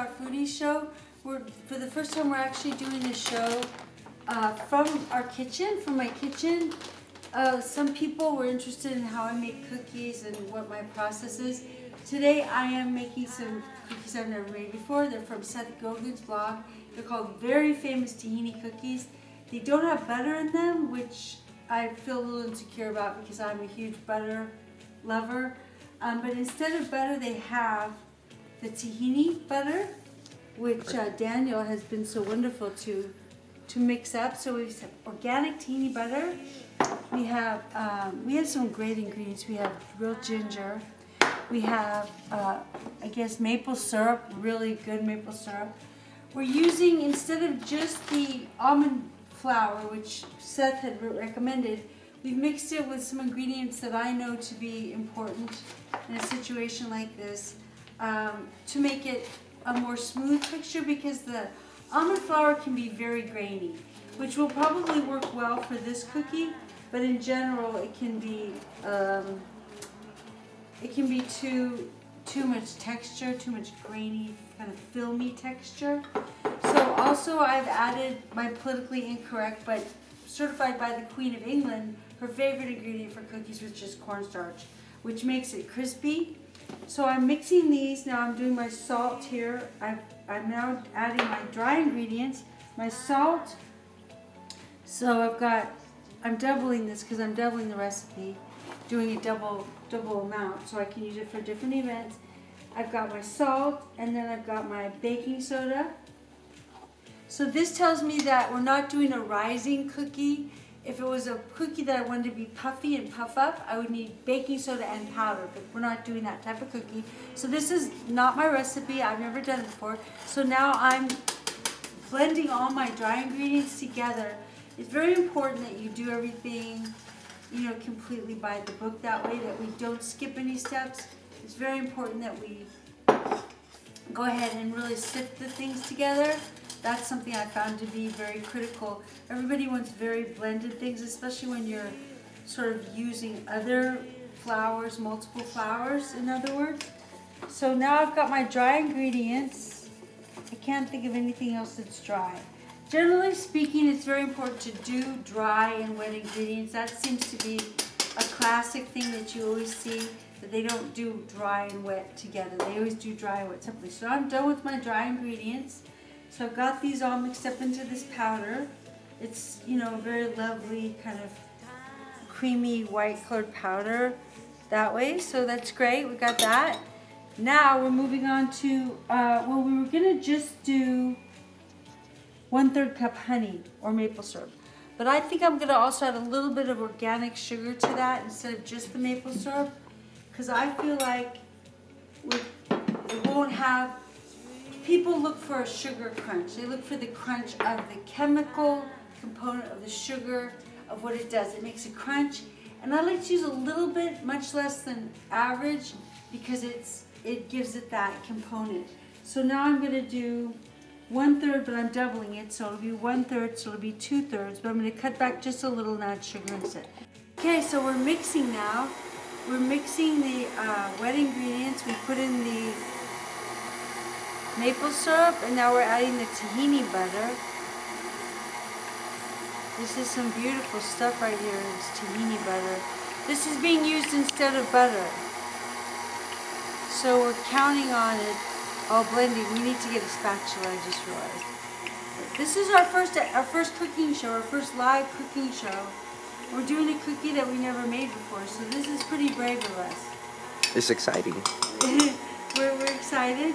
our foodie show. For the first time, we're actually doing a show from our kitchen, from my kitchen. Some people were interested in how I make cookies and what my process is. Today, I am making some cookies I've never made before. They're from Seth Godin's blog. They're called Very Famous Tahini Cookies. They don't have butter in them, which I feel a little insecure about because I'm a huge butter lover. But instead of butter, they have the Tahini butter, which Daniel has been so wonderful to mix up. So we have organic Tahini butter. We have some great ingredients. We have real ginger. We have, I guess, maple syrup, really good maple syrup. We're using, instead of just the almond flour, which Seth had recommended, we've mixed it with some ingredients that I know to be important in a situation like this, to make it a more smooth texture, because the almond flour can be very grainy, which will probably work well for this cookie, but in general it can be too much texture, too much grainy, kind of filmy texture. So also I've added my politically incorrect, but certified by the Queen of England, her favorite ingredient for cookies, which is cornstarch, which makes it crispy. So I'm mixing these. Now I'm doing my salt here. I'm now adding my dry ingredients, my salt. So I'm doubling this because I'm doubling the recipe, doing a double amount so I can use it for different events. I've got my salt, and then I've got my baking soda. So this tells me that we're not doing a rising cookie. If it was a cookie that I wanted to be puffy and puff up, I would need baking soda and powder, but we're not doing that type of cookie. So this is not my recipe. I've never done it before. So now I'm blending all my dry ingredients together. It's very important that you do everything, completely by the book, that way that we don't skip any steps. It's very important that we go ahead and really sift the things together. That's something I found to be very critical. Everybody wants very blended things, especially when you're sort of using other flours, multiple flours, in other words. So now I've got my dry ingredients. I can't think of anything else that's dry. Generally speaking, it's very important to do dry and wet ingredients. That seems to be a classic thing that you always see, that they don't do dry and wet together. They always do dry and wet separately. So I'm done with my dry ingredients. So I've got these all mixed up into this powder. It's, a very lovely kind of creamy white colored powder that way. So that's great. We got that. Now we're moving on to, we were going to just do 1/3 cup honey or maple syrup. But I think I'm going to also add a little bit of organic sugar to that instead of just the maple syrup, because I feel like it won't have... People look for a sugar crunch. They look for the crunch of the chemical component of the sugar, of what it does. It makes a crunch. And I like to use a little bit, much less than average, because it gives it that component. So now I'm going to do 1/3, but I'm doubling it. So it'll be 1/3, so it'll be 2/3. But I'm going to cut back just a little and add sugar instead. Okay, so we're mixing now. We're mixing the wet ingredients. We put in the maple syrup, and now we're adding the tahini butter. This is some beautiful stuff right here, this tahini butter. This is being used instead of butter. So we're counting on it all blending. We need to get a spatula, I just realized. This is our first cooking show, our first live cooking show. We're doing a cookie that we never made before, so this is pretty brave of us. It's exciting. We're excited.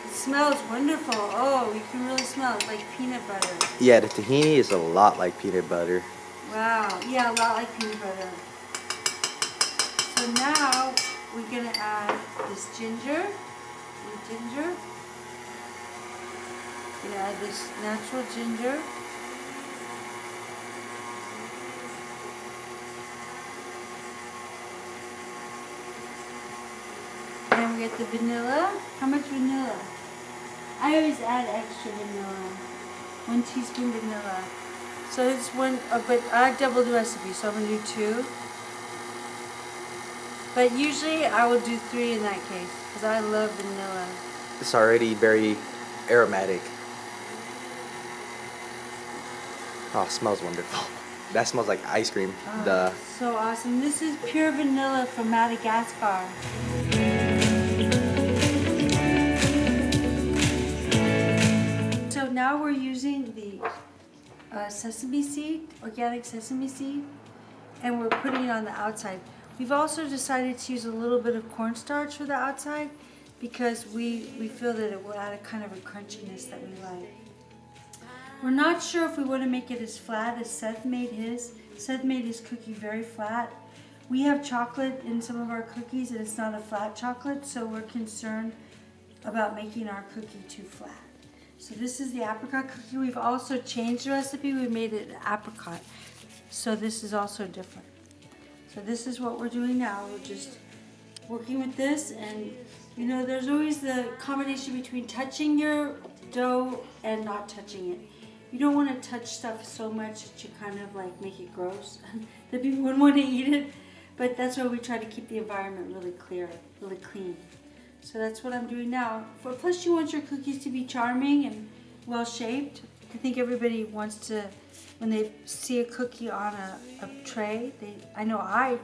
It smells wonderful. Oh, you can really smell it, like peanut butter. Yeah, the tahini is a lot like peanut butter. Wow, yeah, a lot like peanut butter. So now we're gonna add this ginger. We're gonna add this natural ginger. And we get the vanilla. How much vanilla? I always add extra vanilla. 1 teaspoon vanilla. So it's one, but I doubled the recipe, so I'm gonna do 2. But usually I will do 3 in that case, because I love vanilla. It's already very aromatic. Oh, it smells wonderful. That smells like ice cream. Oh, so awesome. This is pure vanilla from Madagascar. So now we're using the sesame seed, organic sesame seed, and we're putting it on the outside. We've also decided to use a little bit of cornstarch for the outside because we feel that it will add a kind of a crunchiness that we like. We're not sure if we want to make it as flat as Seth made his. Seth made his cookie very flat. We have chocolate in some of our cookies and it's not a flat chocolate, so we're concerned about making our cookie too flat. So this is the apricot cookie. We've also changed the recipe. We made it apricot. So this is also different. So this is what we're doing now. We're just working with this, and you know, there's always the combination between touching your dough and not touching it. You don't want to touch stuff so much that you kind of like make it gross. That people wouldn't want to eat it. But that's why we try to keep the environment really clear, really clean. So that's what I'm doing now. Plus you want your cookies to be charming and well shaped. I think everybody wants to, when they see a cookie on a tray, I know I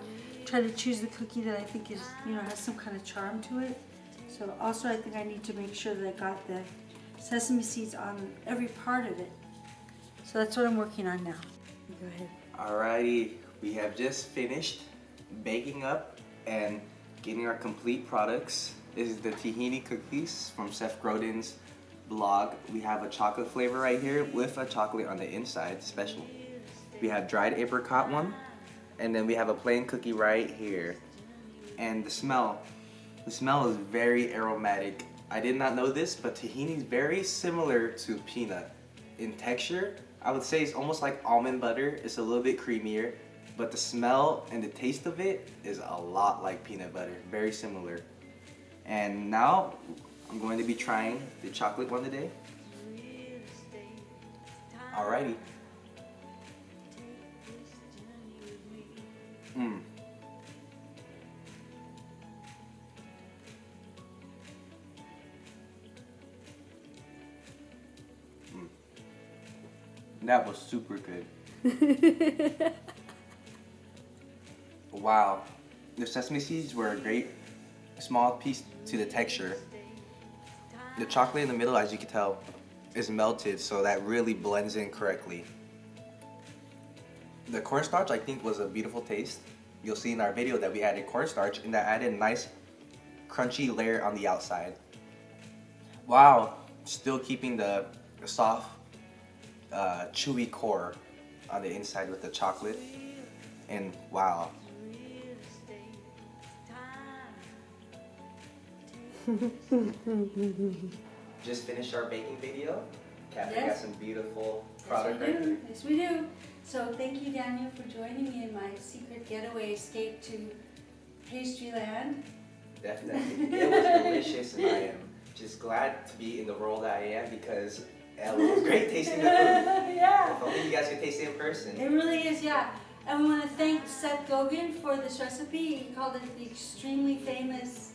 try to choose the cookie that I think is, you know, has some kind of charm to it. So also I think I need to make sure that I got the sesame seeds on every part of it. So that's what I'm working on now. Go ahead. Alrighty, we have just finished baking up and getting our complete products. This is the Tahini cookies from Seth Godin's blog. We have a chocolate flavor right here with a chocolate on the inside, special. We have dried apricot one, and then we have a plain cookie right here. And the smell is very aromatic. I did not know this, but tahini is very similar to peanut in texture. I would say it's almost like almond butter. It's a little bit creamier, but the smell and the taste of it is a lot like peanut butter, very similar. And now I'm going to be trying the chocolate one today. Alrighty. That was super good. Wow. The sesame seeds were a great small piece to the texture. The chocolate in the middle, as you can tell, is melted, so that really blends in correctly. The cornstarch, I think, was a beautiful taste. You'll see in our video that we added cornstarch, and that added a nice crunchy layer on the outside. Wow, still keeping the soft, chewy core on the inside with the chocolate. And wow. Just finished our baking video. Catherine got some beautiful product right here. Yes, we do. So thank you, Daniel, for joining me in my secret getaway escape to Pastryland. Definitely. It was delicious, and I am just glad to be in the role that I am because it was great tasting the food. Yeah. If only you guys could taste it in person. It really is, yeah. And we want to thank Seth Godin for this recipe. He called it the extremely famous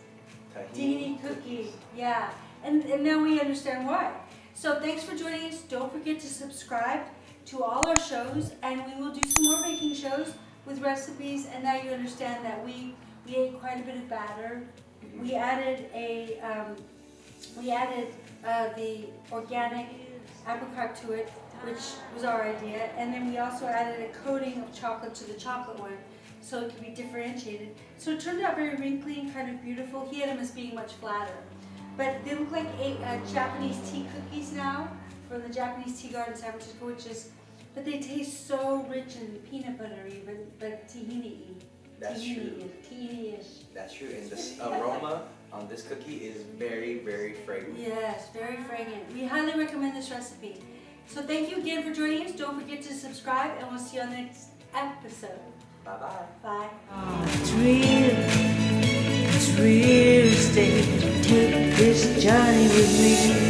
Tahini cookie. Yeah. And now we understand why. So thanks for joining us. Don't forget to subscribe to all our shows, and we will do some more baking shows with recipes. And now you understand that we ate quite a bit of batter. We added the organic apricot to it, which was our idea, and then we also added a coating of chocolate to the chocolate one, so it could be differentiated. So it turned out very wrinkly and kind of beautiful. He had them as being much flatter. But they look like Japanese tea cookies now from the Japanese tea garden in San Francisco, but they taste so rich and peanut buttery, but tahini-y. That's true. Tahini-ish. That's true, and this aroma on this cookie is very, very fragrant. Yes, very fragrant. We highly recommend this recipe. So thank you again for joining us. Don't forget to subscribe, and we'll see you on the next episode. Bye-bye. Bye. It's real estate. Take this journey with me.